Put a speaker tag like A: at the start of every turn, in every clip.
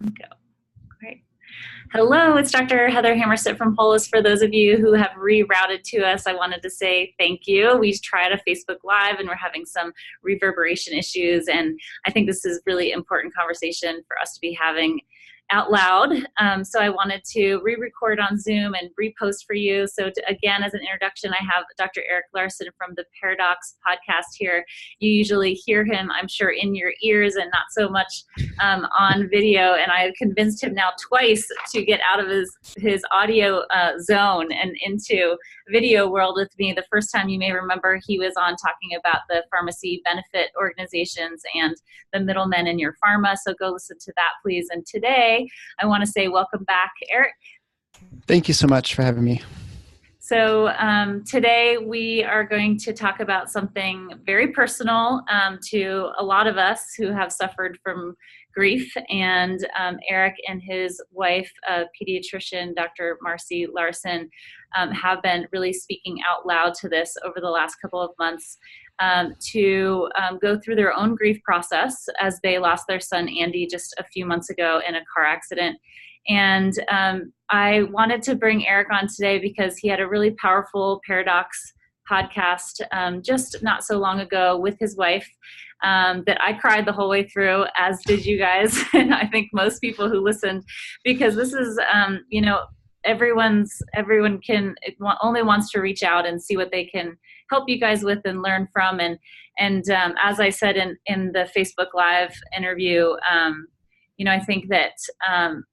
A: Go. Great. Hello, it's Dr. Heather Hammerstedt from Polis. For those of you who have rerouted to us, I wanted to say thank you. We tried a Facebook Live and we're having some reverberation issues, and I think this is really important conversation for us to be having out loud. So I wanted to re-record on Zoom and repost for you. So again, as an introduction, I have Dr. Eric Larson from the Paradox podcast here. You usually hear him, I'm sure, in your ears and not so much on video. And I convinced him now twice to get out of his audio zone and into video world with me. The first time, you may remember, he was on talking about the pharmacy benefit organizations and the middlemen in your pharma. So go listen to that, please. And today, I want to say welcome back, Eric.
B: Thank you so much for having me.
A: So today we are going to talk about something very personal to a lot of us who have suffered from grief. And Eric and his wife, pediatrician Dr. Marcy Larson, have been really speaking out loud to this over the last couple of months to go through their own grief process as they lost their son Andy just a few months ago in a car accident. And I wanted to bring Eric on today because he had a really powerful Paradox podcast just not so long ago with his wife that I cried the whole way through, as did you guys, and I think most people who listened, because this is, everyone only wants to reach out and see what they can help you guys with and learn from. And as I said in the Facebook Live interview, I think that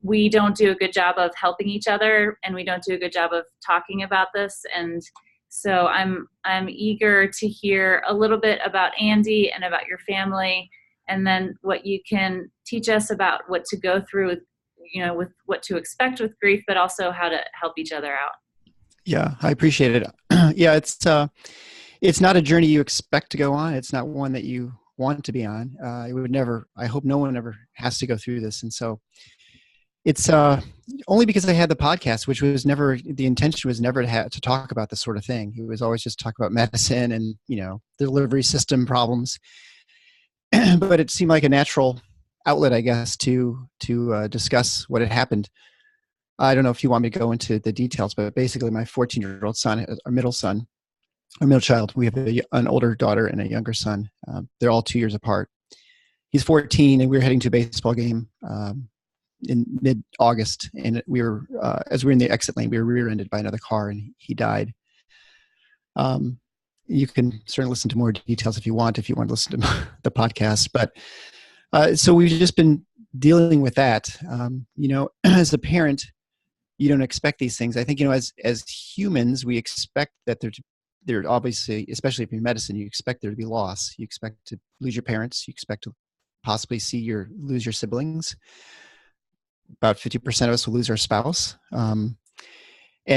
A: we don't do a good job of helping each other, and we don't do a good job of talking about this. And so I'm eager to hear a little bit about Andy and about your family, and then what you can teach us about what to go through with what to expect with grief, but also how to help each other out.
B: Yeah, I appreciate it. Yeah, it's not a journey you expect to go on. It's not one that you want to be on. I hope no one ever has to go through this. And so it's only because I had the podcast, which was never, the intention was never to talk about this sort of thing. It was always just talk about medicine and, delivery system problems. But it seemed like a natural outlet, I guess, to discuss what had happened. I don't know if you want me to go into the details, but basically my 14-year-old son, our middle child, we have an older daughter and a younger son. They're all 2 years apart. He's 14, and we were heading to a baseball game in mid-August. And we were, as we were in the exit lane, we were rear-ended by another car, and he died. You can certainly listen to more details if you want to listen to the podcast. But so we've just been dealing with that. As a parent, you don't expect these things. I think, as humans, we expect that there obviously, especially if you're in medicine, you expect there to be loss. You expect to lose your parents. You expect to possibly lose your siblings. About 50% of us will lose our spouse. And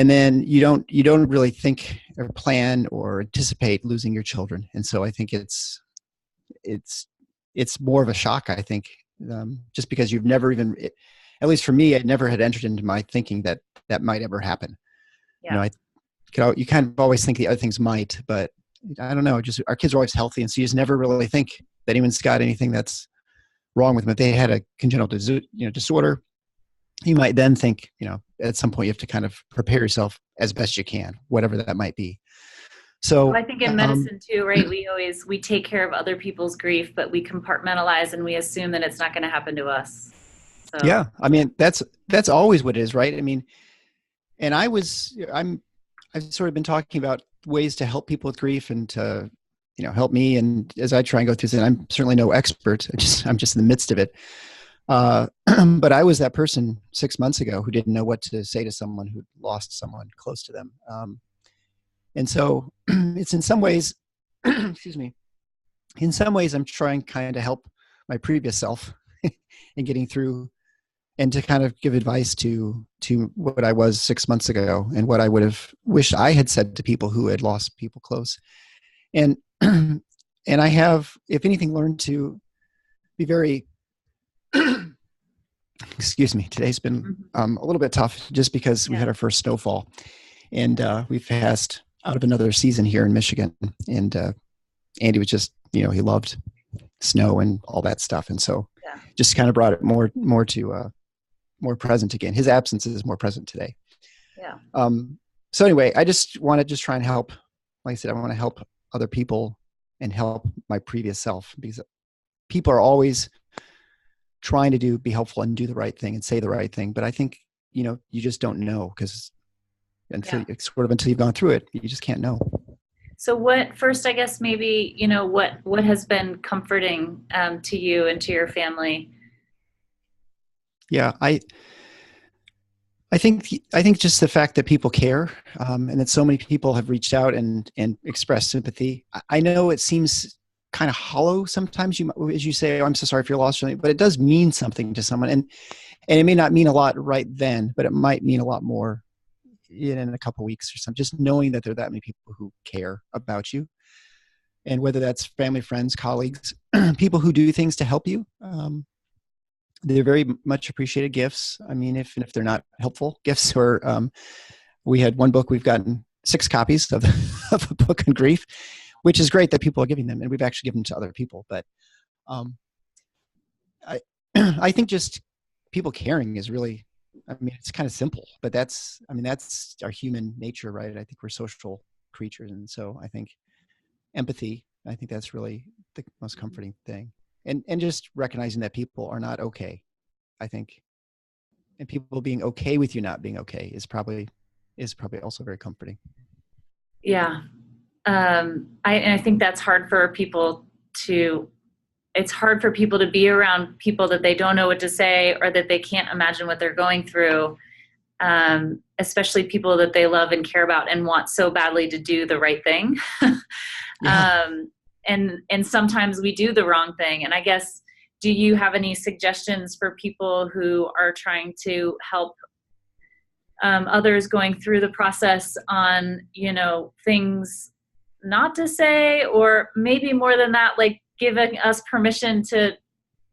B: then you don't really think or plan or anticipate losing your children. And so I think it's more of a shock, I think, just because you've never even, at least for me, it never had entered into my thinking that might ever happen.
A: Yeah.
B: You kind of always think the other things might, but I don't know, just our kids are always healthy. And so you just never really think that anyone's got anything that's wrong with them. If they had a congenital disorder, you might then think, at some point you have to kind of prepare yourself as best you can, whatever that might be. So
A: I think in medicine too, right? We take care of other people's grief, but we compartmentalize and we assume that it's not going to happen to us. So.
B: Yeah. I mean, that's always what it is, right? I mean, and I've sort of been talking about ways to help people with grief and to, help me. And as I try and go through this, and I'm certainly no expert, I'm just in the midst of it. But I was that person 6 months ago who didn't know what to say to someone who lost someone close to them. And so it's in some ways, excuse me, in some ways I'm trying kind of help my previous self in getting through and to kind of give advice to what I was 6 months ago and what I would have wished I had said to people who had lost people close. And I have, if anything, learned to be very, excuse me, today's been a little bit tough just because we had our first snowfall. And we've passed out of another season here in Michigan. And Andy was just, he loved snow and all that stuff. And so just kind of brought it more to more present again. His absence is more present today.
A: Yeah.
B: So anyway, I just want to try and help. Like I said, I want to help other people and help my previous self, because people are always trying to be helpful and do the right thing and say the right thing. But I think, you just don't know, because until you've gone through it, you just can't know.
A: So first, I guess maybe, what has been comforting to you and to your family?
B: Yeah, I think just the fact that people care, and that so many people have reached out and expressed sympathy. I know it seems kind of hollow sometimes, as you say, "Oh, I'm so sorry for your loss," but it does mean something to someone, and it may not mean a lot right then, but it might mean a lot more in a couple of weeks or something. Just knowing that there are that many people who care about you, and whether that's family, friends, colleagues, people who do things to help you. They're very much appreciated gifts. I mean, if they're not helpful gifts, or we had one book, we've gotten 6 copies of a book on grief, which is great that people are giving them, and we've actually given them to other people. But I I think just people caring is really, I mean, it's kind of simple, but that's our human nature, right? I think we're social creatures, and so I think empathy, I think that's really the most comforting thing. And just recognizing that people are not okay, I think, and people being okay with you not being okay is probably also very comforting.
A: Yeah. I think that's hard for people it's hard for people to be around people that they don't know what to say, or that they can't imagine what they're going through. Especially people that they love and care about and want so badly to do the right thing.
B: Yeah.
A: And sometimes we do the wrong thing. And I guess, do you have any suggestions for people who are trying to help others going through the process on, things not to say, or maybe more than that, like giving us permission to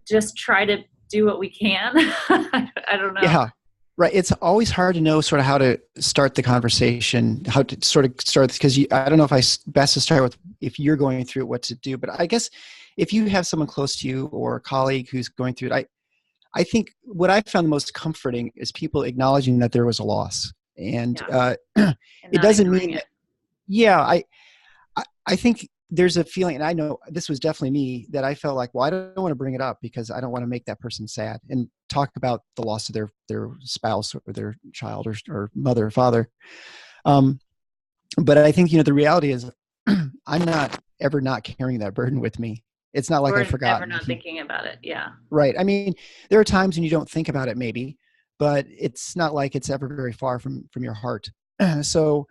A: just try to do what we can? I don't know.
B: Yeah. Right. It's always hard to know sort of how to start the conversation, how to sort of start, because I don't know if best to start with, if you're going through it, what to do. But I guess if you have someone close to you or a colleague who's going through it, I think what I found the most comforting is people acknowledging that there was a loss. And
A: And
B: it doesn't mean that, yeah, I think there's a feeling, and I know this was definitely me, that I felt like, well, I don't want to bring it up because I don't want to make that person sad and talk about the loss of their spouse or their child or mother or father. But I think, the reality is I'm not ever not carrying that burden with me. It's not like I forgot.
A: Never not thinking about it. Yeah.
B: Right. I mean, there are times when you don't think about it maybe, but it's not like it's ever very far from your heart. So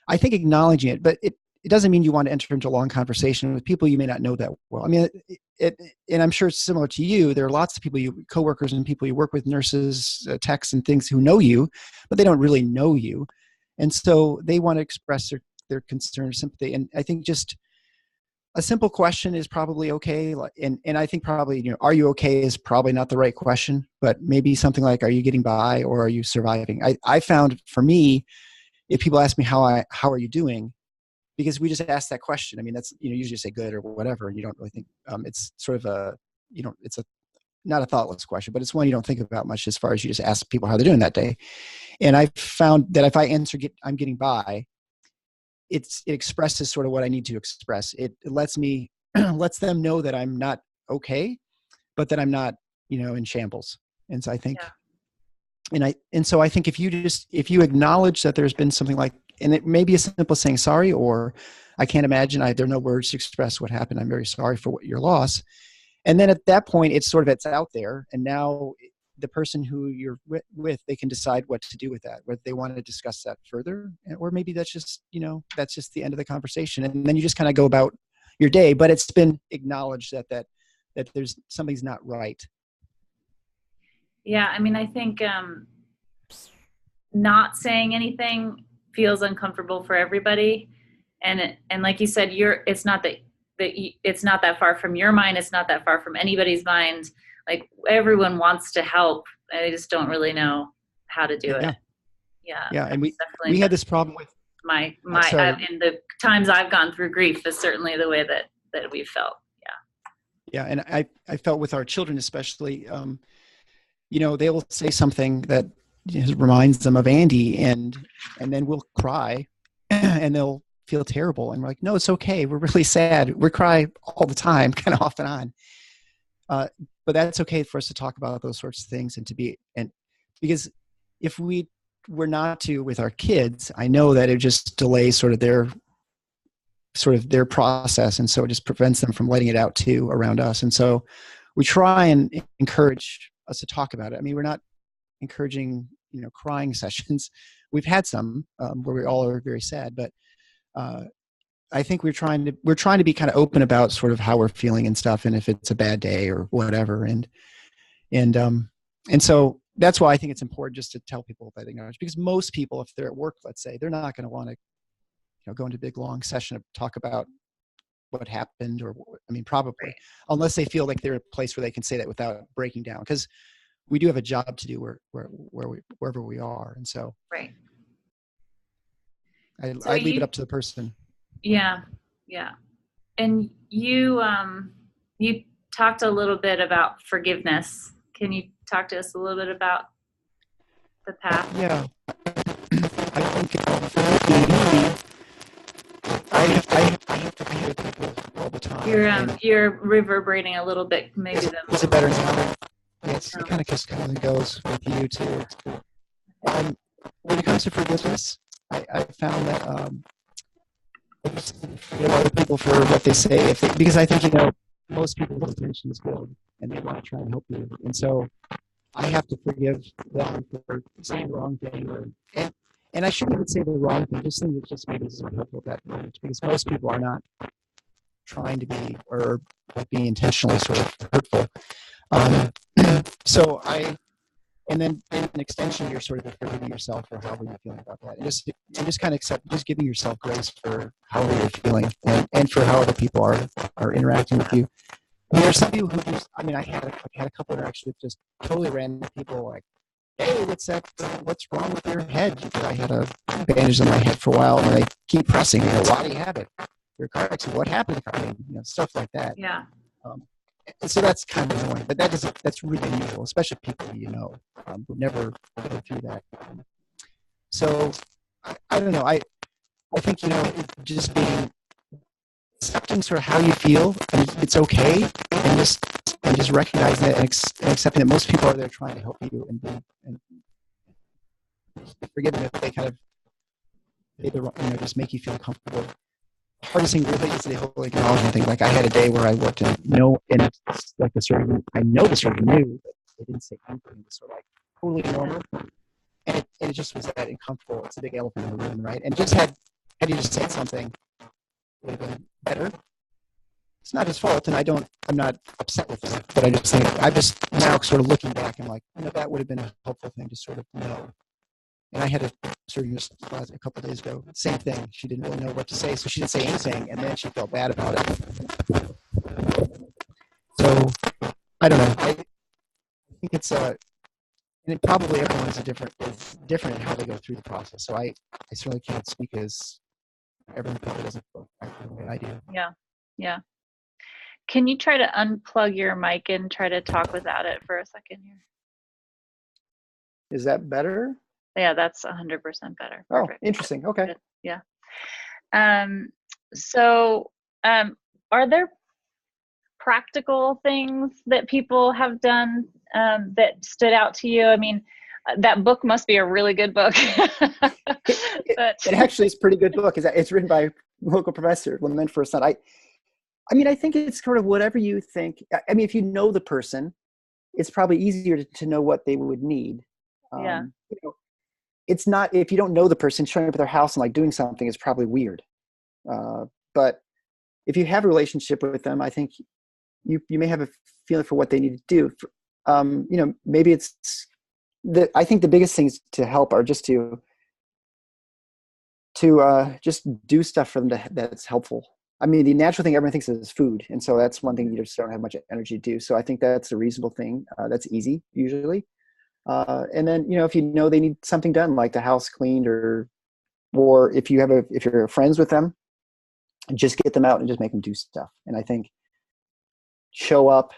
B: I think acknowledging it, but it doesn't mean you want to enter into a long conversation with people you may not know that well. I mean, and I'm sure it's similar to you. There are lots of people, coworkers and people you work with, nurses, techs and things, who know you, but they don't really know you. And so they want to express their concern or sympathy. And I think just a simple question is probably okay. And I think probably, are you okay is probably not the right question, but maybe something like, are you getting by or are you surviving? I found for me, if people ask me how are you doing, because we just ask that question. I mean, that's, usually you say good or whatever, and you don't really think, it's sort of it's not a thoughtless question, but it's one you don't think about much, as far as you just ask people how they're doing that day. And I found that if I answer, I'm getting by, it expresses sort of what I need to express. It lets them know that I'm not okay, but that I'm not, in shambles. And so I think, so I think if you acknowledge that there's been something like, and it may be as simple as saying sorry, or I can't imagine, there are no words to express what happened. I'm very sorry for your loss. And then at that point, it's out there. And now the person who you're with, they can decide what to do with that, whether they want to discuss that further, or maybe that's just, that's just the end of the conversation. And then you just kind of go about your day, but it's been acknowledged that there's something's not right.
A: Yeah. I mean, I think not saying anything feels uncomfortable for everybody. And like you said, it's not that far from your mind. It's not that far from anybody's mind. Like, everyone wants to help. They just don't really know how to do it. Yeah.
B: Yeah. And we had this problem with
A: my in the times I've gone through grief is certainly the way that we've felt. Yeah.
B: Yeah. And I felt with our children, especially, they will say something that reminds them of Andy, and then we'll cry, and they'll feel terrible, and we're like, no, it's okay. We're really sad. We cry all the time, kind of off and on. But that's okay for us to talk about those sorts of things, and because if we were not to with our kids, I know that it just delays sort of their process, and so it just prevents them from letting it out too around us. And so we try and encourage us to talk about it. I mean, we're not encouraging crying sessions. We've had some where we all are very sad, but I think we're trying to be kind of open about sort of how we're feeling and stuff, and if it's a bad day or whatever, and so that's why I think it's important just to tell people that acknowledge, because most people, if they're at work, let's say, they're not going to want to go into a big long session to talk about what happened, or I mean, probably,
A: Right.
B: unless they feel like they're in a place where they can say that without breaking down, because we do have a job to do wherever we are, and so
A: Right. So
B: I leave it up to the person.
A: Yeah. And you talked a little bit about forgiveness. Can you talk to us a little bit about the path?
B: Yeah, I think I have to forgive people all the time.
A: You're reverberating a little bit, maybe.
B: Is it better now? Yes, it kind of goes with you too. When it comes to forgiveness, I found that I just forgive other people for what they say, because I think most people's intention is good and they want to try and help you, and so I have to forgive them for saying the wrong thing, and I shouldn't even say the wrong thing, just think it's just maybe it's hurtful at that moment, because most people are not trying to be or being intentionally sort of hurtful. So and then in an extension, you're sort of forgiving yourself for how you're feeling about that, and just kind of just giving yourself grace for how you're feeling, and for how other people are interacting with you. And there are some people who just, I mean, I had a couple interactions with just totally random people, like, hey, what's wrong with your head? Because I had a bandage on my head for a while, and they keep pressing, why do you have it? Your car accident, what happened? Stuff like that.
A: Yeah.
B: And so that's kind of annoying, but that's really unusual, especially people who never go through that. So I don't know. I think just being accepting sort of how you feel, and it's okay, and just recognizing that, and accepting that most people are there trying to help you, and forgive them if they kind of just make you feel comfortable. Hardest thing really is the whole acknowledgement thing. Like, I had a day where I worked and it's like I know the sort of knew, but they didn't say anything. It was sort of like totally normal, and it just was that uncomfortable. It's a big elephant in the room, right? And just had you just said something, it would have been better. It's not his fault, and I'm not upset with it, but I just think I'm just now sort of looking back and like, that would have been a helpful thing to sort of know. And I had a surgeon a couple of days ago, same thing. She didn't really know what to say, so she didn't say anything, and then she felt bad about it. So I don't know. I think it's and probably everyone is different in how they go through the process. So I certainly can't speak as everyone probably doesn't feel the way I do.
A: Yeah. Can you try to unplug your mic and try to talk without it for a second here?
B: Is that better?
A: Yeah, that's 100% better.
B: Perfect. Oh, interesting. Okay.
A: Good. Yeah. So, are there practical things that people have done that stood out to you? I mean, that book must be a really good book.
B: It actually is a pretty good book. It's written by a local professor, Lament for a Son. I mean, I think it's sort of whatever you think. I mean, if you know the person, it's probably easier to know what they would need.
A: Yeah.
B: It's not, if you don't know the person, showing up at their house and like doing something is probably weird. But if you have a relationship with them, I think you may have a feeling for what they need to do. Maybe I think the biggest things to help are just to just do stuff for them that's helpful. I mean, the natural thing everyone thinks is food. And so that's one thing you just don't have much energy to do. So I think that's a reasonable thing. That's easy usually. And then, if they need something done, like the house cleaned, or if you're friends with them, just get them out and just make them do stuff. And I think show up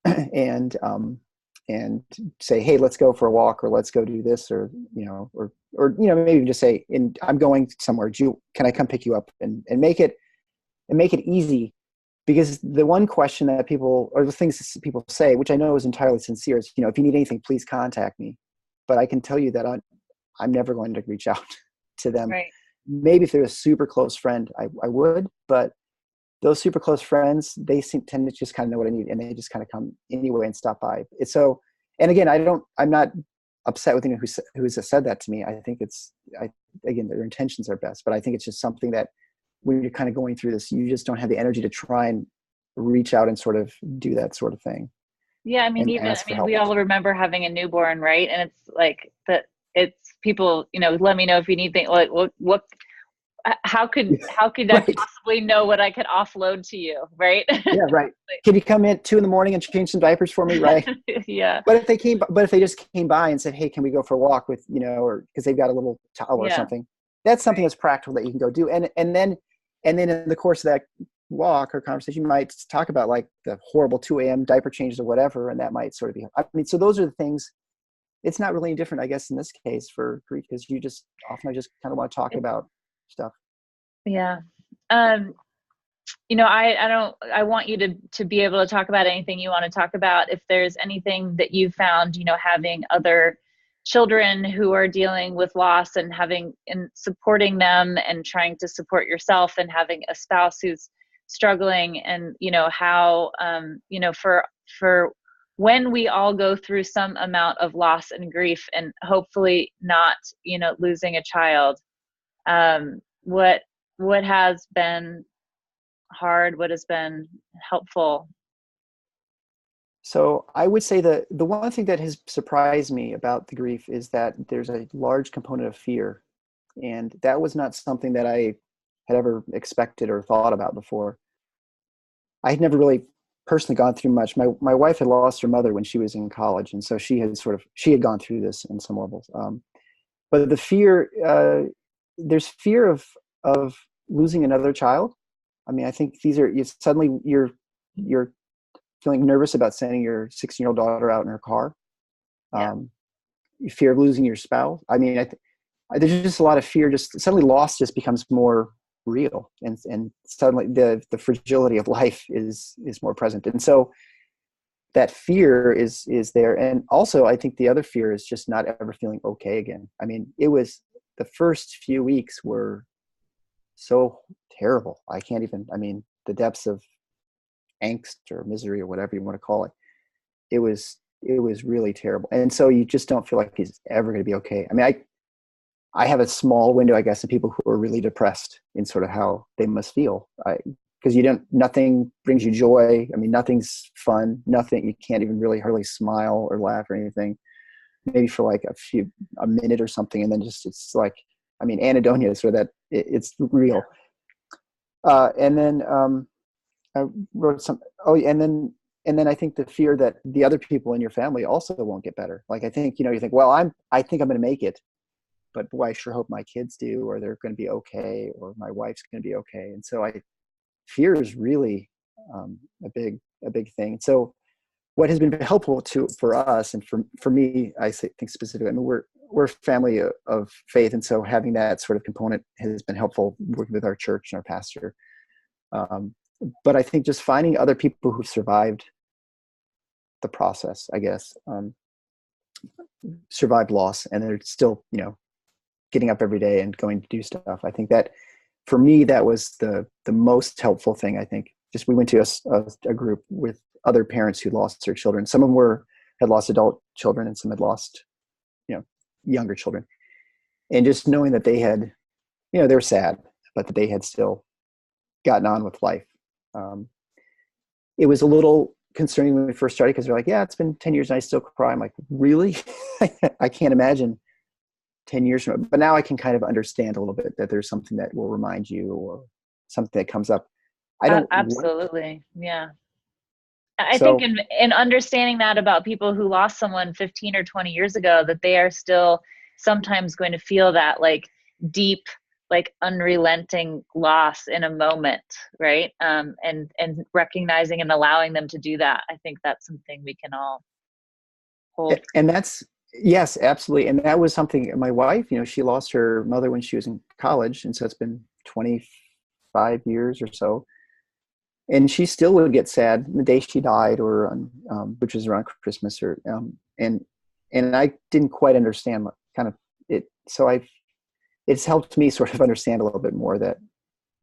B: and and say, hey, let's go for a walk, or let's go do this, or maybe even just say, I'm going somewhere. Can I come pick you up, and make it easy? Because the one question that people, or the things that people say, which I know is entirely sincere, is, if you need anything, please contact me. But I can tell you that I'm never going to reach out to them.
A: Right.
B: Maybe if they're a super close friend, I would, but those super close friends, they tend to just kind of know what I need, and they just kind of come anyway and stop by. It's so, and again, I'm not upset with anyone who's said that to me. I think again, their intentions are best, but I think it's just something that when you're kind of going through this, you just don't have the energy to try and reach out and sort of do that sort of thing.
A: Yeah, I mean, we all remember having a newborn, right? And it's like that. It's people, let me know if you need things. Like, what? How could I
B: Right.
A: possibly know what I could offload to you, right?
B: Yeah, right. Can you come in at 2 a.m. and change some diapers for me, right?
A: Yeah.
B: But if they just came by and said, hey, can we go for a walk with, or because they've got a little towel or something, that's something that's practical that you can go do. And then in the course of that walk or conversation, you might talk about like the horrible 2 a.m. diaper changes or whatever, and that might sort of be. I mean, so those are the things. It's not really different, I guess, in this case for grief, because you just often kind of want to talk about stuff.
A: Yeah. I want you to be able to talk about anything you want to talk about. If there's anything that you found, having other children who are dealing with loss and supporting them and trying to support yourself, and having a spouse who's struggling, and, how, for when we all go through some amount of loss and grief, and hopefully not, losing a child, what has been hard, what has been helpful?
B: So I would say that the one thing that has surprised me about the grief is that there's a large component of fear. And that was not something that I had ever expected or thought about before. I had never really personally gone through much. My wife had lost her mother when she was in college. And so she had gone through this in some levels. But the fear, there's fear of losing another child. I mean, I think suddenly you're feeling nervous about sending your 16-year-old daughter out in her car. Fear of losing your spouse. I mean, there's just a lot of fear. Just suddenly, loss just becomes more real, and suddenly the fragility of life is more present. And so that fear is there. And also, I think the other fear is just not ever feeling okay again. I mean, the first few weeks were so terrible. The depths of angst or misery or whatever you want to call it. It was really terrible. And so you just don't feel like he's ever going to be okay. I mean, I have a small window, I guess, of people who are really depressed in sort of how they must feel. Because nothing brings you joy. I mean, nothing's fun. Nothing, you can't even really hardly smile or laugh or anything. Maybe for like a minute or something. And then it's like, I mean, anhedonia is sort of that, it's real. And then I wrote and then I think the fear that the other people in your family also won't get better. Like, I think, you think, well, I think I'm going to make it, but boy, I sure hope my kids do, or they're going to be okay, or my wife's going to be okay. And so fear is really a big thing. So what has been helpful for us, and for me, I think specifically, I mean, we're a family of faith. And so having that sort of component has been helpful, working with our church and our pastor. But I think just finding other people who've survived the process, I guess, survived loss, and they're still, getting up every day and going to do stuff. I think that for me, that was the most helpful thing. I think just we went to a group with other parents who lost their children. Some of them had lost adult children, and some had lost, younger children. And just knowing that they had, they were sad, but that they had still gotten on with life. It was a little concerning when we first started, because they're like, yeah, it's been 10 years and I still cry. I'm like, really? I can't imagine 10 years from now. But now I can kind of understand a little bit that there's something that will remind you, or something that comes up.
A: Absolutely. Yeah. I think in understanding that about people who lost someone 15 or 20 years ago, that they are still sometimes going to feel that like deep, like unrelenting loss in a moment, right? And recognizing and allowing them to do that. I think that's something we can all hold.
B: And that's, yes, absolutely. And that was something, my wife, she lost her mother when she was in college. And so it's been 25 years or so. And she still would get sad the day she died, or which was around Christmas, or and I didn't quite understand what kind of it. So it's helped me sort of understand a little bit more that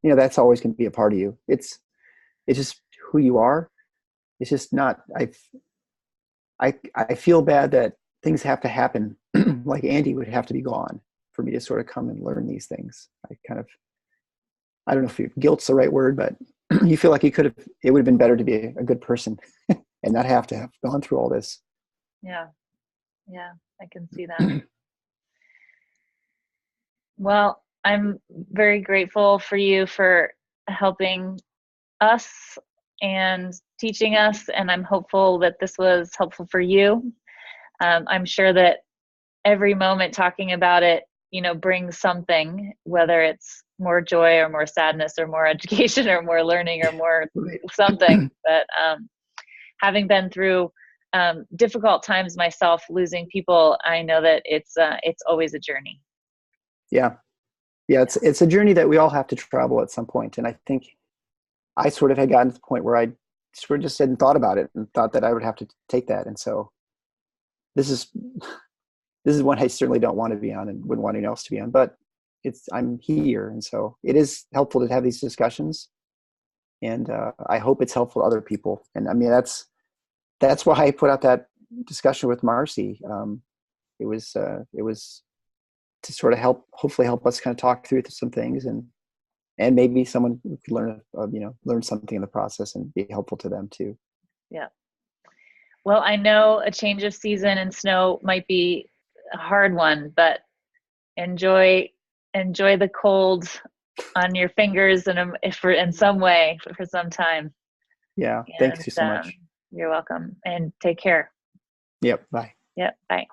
B: that's always going to be a part of you. It's just who you are. It's just not. I feel bad that things have to happen. Like Andy would have to be gone for me to sort of come and learn these things. I don't know if guilt's the right word, but you feel like it would have been better to be a good person and not have to have gone through all this.
A: Yeah. Yeah. I can see that. Well, I'm very grateful for you for helping us and teaching us, and I'm hopeful that this was helpful for you. I'm sure that every moment talking about it, brings something, whether it's more joy or more sadness or more education or more learning or more something. But having been through difficult times myself, losing people, I know that it's always a journey.
B: Yeah. It's a journey that we all have to travel at some point. And I think I sort of had gotten to the point where I sort of just hadn't thought about it and thought that I would have to take that. And so this is one I certainly don't want to be on and wouldn't want anyone else to be on, but I'm here. And so it is helpful to have these discussions, and I hope it's helpful to other people. And I mean, that's why I put out that discussion with Marcy. It was to sort of hopefully help us kind of talk through some things, and maybe someone could learn something in the process and be helpful to them too.
A: Yeah. Well, I know a change of season and snow might be a hard one, but enjoy the cold on your fingers in some way for some time.
B: Yeah. Thanks you so much.
A: You're welcome, and take care.
B: Yep. Bye.
A: Yep. Bye.